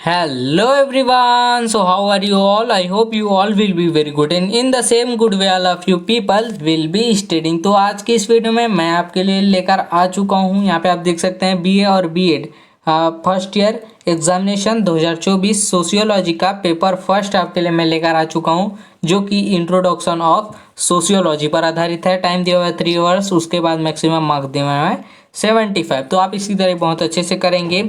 Hello everyone. So how are you all? I hope you all will be very good and in the same good way all of you people will be studying. तो आज की इस video में मैं आपके लिए लेकर आ चुका हूँ। यहाँ पे आप देख सकते हैं बीए और BEd first year examination 2024 sociology का पेपर फर्स्ट आपके लिए मैं लेकर आ चुका हूँ, जो कि इंट्रोडक्शन ऑफ सोशियोलॉजी पर आधारित है। टाइम दिया हुआ है 3 आवर्स, उसके बाद मैक्सिमम मार्क्स दिया हुआ है 75। तो आप इसी तरह बहुत अच्छे से करेंगे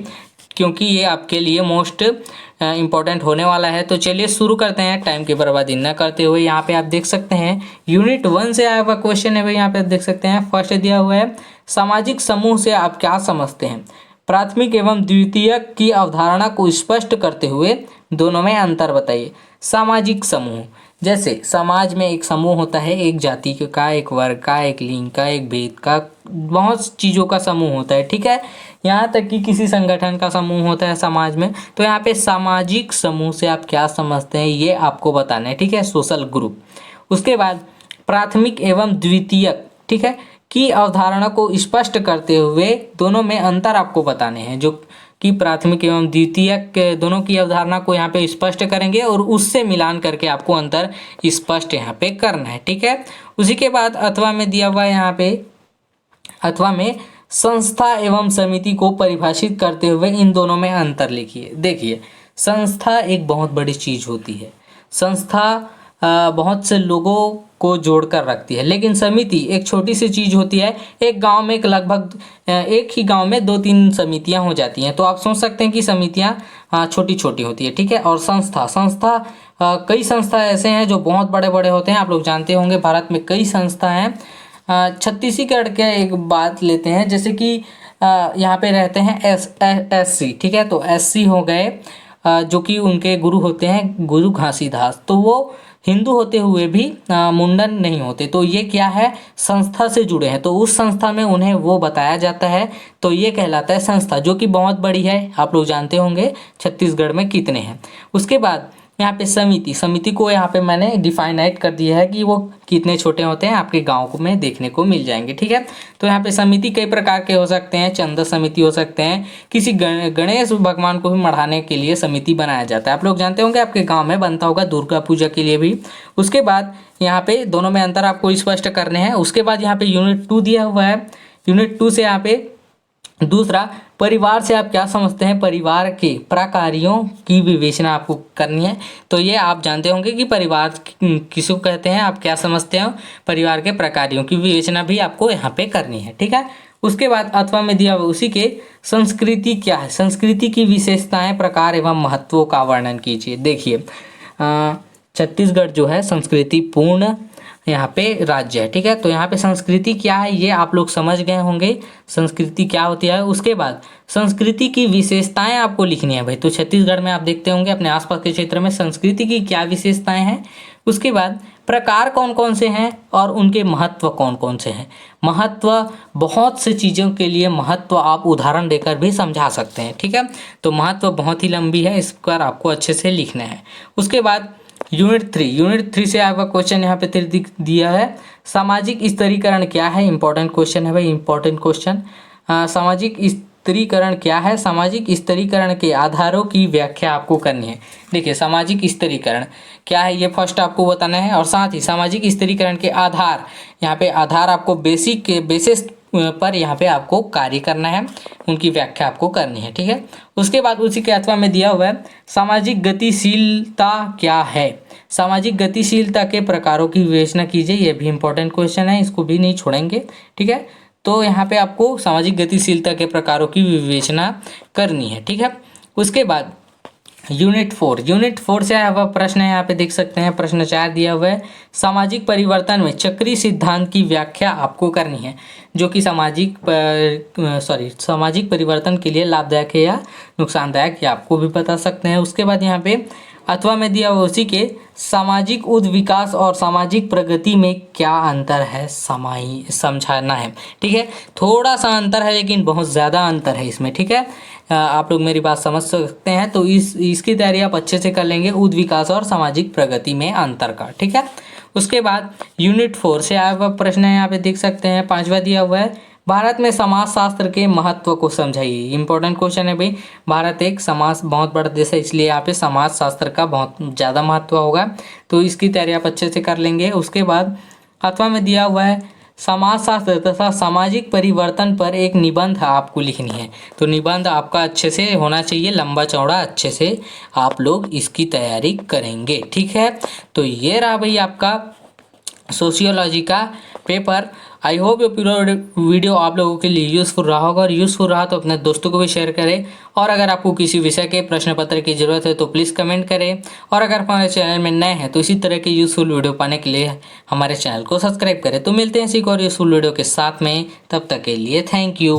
क्योंकि ये आपके लिए मोस्ट इम्पॉर्टेंट होने वाला है। तो चलिए शुरू करते हैं टाइम की बर्बादी न करते हुए। यहाँ पे आप देख सकते हैं यूनिट 1 से आया हुआ क्वेश्चन है भाई। यहाँ पे आप देख सकते हैं फर्स्ट दिया हुआ है, सामाजिक समूह से आप क्या समझते हैं। प्राथमिक एवं द्वितीयक की अवधारणा को स्पष्ट करते हुए दोनों में अंतर बताइए। सामाजिक समूह, जैसे समाज में एक समूह होता है, एक जाति का, एक वर्ग का, एक लिंग का, एक भेद का, बहुत चीज़ों का समूह होता है, ठीक है। यहाँ तक कि किसी संगठन का समूह होता है समाज में। तो यहाँ पे सामाजिक समूह से आप क्या समझते हैं ये आपको बताना है, ठीक है, सोशल ग्रुप। उसके बाद प्राथमिक एवं द्वितीयक, ठीक है, की अवधारणा को स्पष्ट करते हुए दोनों में अंतर आपको बताने हैं। जो कि प्राथमिक एवं द्वितीयक दोनों की अवधारणा को यहाँ पे स्पष्ट करेंगे और उससे मिलान करके आपको अंतर स्पष्ट यहाँ पे करना है, ठीक है। उसी के बाद अथवा में दिया हुआ है, यहाँ पे अथवा में संस्था एवं समिति को परिभाषित करते हुए इन दोनों में अंतर लिखिए। देखिए, संस्था एक बहुत बड़ी चीज़ होती है। संस्था बहुत से लोगों को जोड़कर रखती है, लेकिन समिति एक छोटी सी चीज़ होती है। एक गांव में लगभग एक ही गांव में 2-3 समितियां हो जाती हैं। तो आप सोच सकते हैं कि समितियां छोटी छोटी होती है, ठीक है। और संस्था कई संस्था ऐसे हैं जो बहुत बड़े बड़े होते हैं। आप लोग जानते होंगे भारत में कई संस्था हैं। छत्तीसगढ़ के एक बात लेते हैं, जैसे कि यहाँ पे रहते हैं एससी, ठीक है। तो एससी हो गए, जो कि उनके गुरु होते हैं गुरु घासीदास। तो वो हिंदू होते हुए भी मुंडन नहीं होते। तो ये क्या है, संस्था से जुड़े हैं। तो उस संस्था में उन्हें वो बताया जाता है। तो ये कहलाता है संस्था, जो कि बहुत बड़ी है। आप लोग जानते होंगे छत्तीसगढ़ में कितने हैं। उसके बाद यहाँ पे समिति को यहाँ पे मैंने डिफाइनाइट कर दिया है कि वो कितने छोटे होते हैं, आपके गाँव में देखने को मिल जाएंगे, ठीक है। तो यहाँ पे समिति कई प्रकार के हो सकते हैं। चंदा समिति हो सकते हैं, किसी गणेश भगवान को भी मढ़ाने के लिए समिति बनाया जाता है। आप लोग जानते होंगे, आपके गाँव में बनता होगा दुर्गा पूजा के लिए भी। उसके बाद यहाँ पे दोनों में अंतर आपको स्पष्ट करने हैं। उसके बाद यहाँ पे यूनिट 2 दिया हुआ है। यूनिट 2 से यहाँ पे दूसरा, परिवार से आप क्या समझते हैं। परिवार के प्रकारों की विवेचना आपको करनी है। तो ये आप जानते होंगे कि परिवार किसको कहते हैं, आप क्या समझते हो। परिवार के प्रकारों की विवेचना भी आपको यहाँ पे करनी है, ठीक है। उसके बाद अथवा में दिया हुआ उसी के, संस्कृति क्या है। संस्कृति की विशेषताएं, प्रकार एवं महत्वों का वर्णन कीजिए। देखिए, छत्तीसगढ़ जो है संस्कृति पूर्ण यहाँ पे राज्य है, ठीक है। तो यहाँ पे संस्कृति क्या है ये आप लोग समझ गए होंगे, संस्कृति क्या होती है। उसके बाद संस्कृति की विशेषताएं आपको लिखनी है भाई। तो छत्तीसगढ़ में आप देखते होंगे अपने आसपास के क्षेत्र में संस्कृति की क्या विशेषताएं हैं। उसके बाद प्रकार कौन कौन से हैं और उनके महत्व कौन कौन से हैं। महत्व, बहुत से चीज़ों के लिए महत्व आप उदाहरण देकर भी समझा सकते हैं, ठीक है। तो महत्व बहुत ही लंबी है, इस पर आपको अच्छे से लिखना है। उसके बाद यूनिट 3 से आपका क्वेश्चन यहाँ पे दिया है, सामाजिक स्तरीकरण क्या है। इंपॉर्टेंट क्वेश्चन है भाई, इंपॉर्टेंट क्वेश्चन। सामाजिक स्तरीकरण क्या है। सामाजिक स्तरीकरण के आधारों की व्याख्या आपको करनी है। देखिए, सामाजिक स्तरीकरण क्या है ये फर्स्ट आपको बताना है। और साथ ही सामाजिक स्तरीकरण के आधार, यहाँ पे आधार आपको बेसिस पर यहाँ पे आपको कार्य करना है, उनकी व्याख्या आपको करनी है, ठीक है। उसके बाद उसी के अथवा में दिया हुआ है, सामाजिक गतिशीलता क्या है। सामाजिक गतिशीलता के प्रकारों की विवेचना कीजिए। यह भी इंपॉर्टेंट क्वेश्चन है, इसको भी नहीं छोड़ेंगे, ठीक है। तो यहाँ पे आपको सामाजिक गतिशीलता के प्रकारों की विवेचना करनी है, ठीक है। उसके बाद यूनिट 4 से आया हुआ प्रश्न है, यहाँ पे देख सकते हैं प्रश्न 4 दिया हुआ है, सामाजिक परिवर्तन में चक्रीय सिद्धांत की व्याख्या आपको करनी है, जो कि सामाजिक परिवर्तन के लिए लाभदायक है या नुकसानदायक, ये आपको भी बता सकते हैं। उसके बाद यहाँ पे अथवा में दिया हुआ उसी के, सामाजिक विकास और सामाजिक प्रगति में क्या अंतर है समझाना है, ठीक है। थोड़ा सा अंतर है लेकिन बहुत ज़्यादा अंतर है इसमें, ठीक है। आप लोग मेरी बात समझ सकते हैं। तो इसकी तैयारी आप अच्छे से कर लेंगे, विकास और सामाजिक प्रगति में अंतर का, ठीक है। उसके बाद यूनिट 4 से आया हुआ प्रश्न है, यहाँ पे देख सकते हैं 5वां दिया हुआ है, भारत में समाजशास्त्र के महत्व को समझाइए। इंपॉर्टेंट क्वेश्चन है भाई। भारत एक समाज बहुत बड़ा देश है, इसलिए यहाँ पे समाजशास्त्र का बहुत ज़्यादा महत्व होगा, तो इसकी तैयारी आप अच्छे से कर लेंगे। उसके बाद 8वां में दिया हुआ है समाजशास्त्र तथा सामाजिक परिवर्तन पर एक निबंध आपको लिखनी है। तो निबंध आपका अच्छे से होना चाहिए, लंबा चौड़ा, अच्छे से आप लोग इसकी तैयारी करेंगे, ठीक है। तो ये रहा भाई आपका सोशियोलॉजी का पेपर। आई होप ये पूरा वीडियो आप लोगों के लिए यूज़फुल रहा होगा, और यूज़फुल रहा तो अपने दोस्तों को भी शेयर करें। और अगर आपको किसी विषय के प्रश्न पत्र की ज़रूरत है तो प्लीज़ कमेंट करें। और अगर हमारे चैनल में नए हैं तो इसी तरह के यूज़फुल वीडियो पाने के लिए हमारे चैनल को सब्सक्राइब करें। तो मिलते हैं इसी और यूज़फुल वीडियो के साथ में, तब तक के लिए थैंक यू।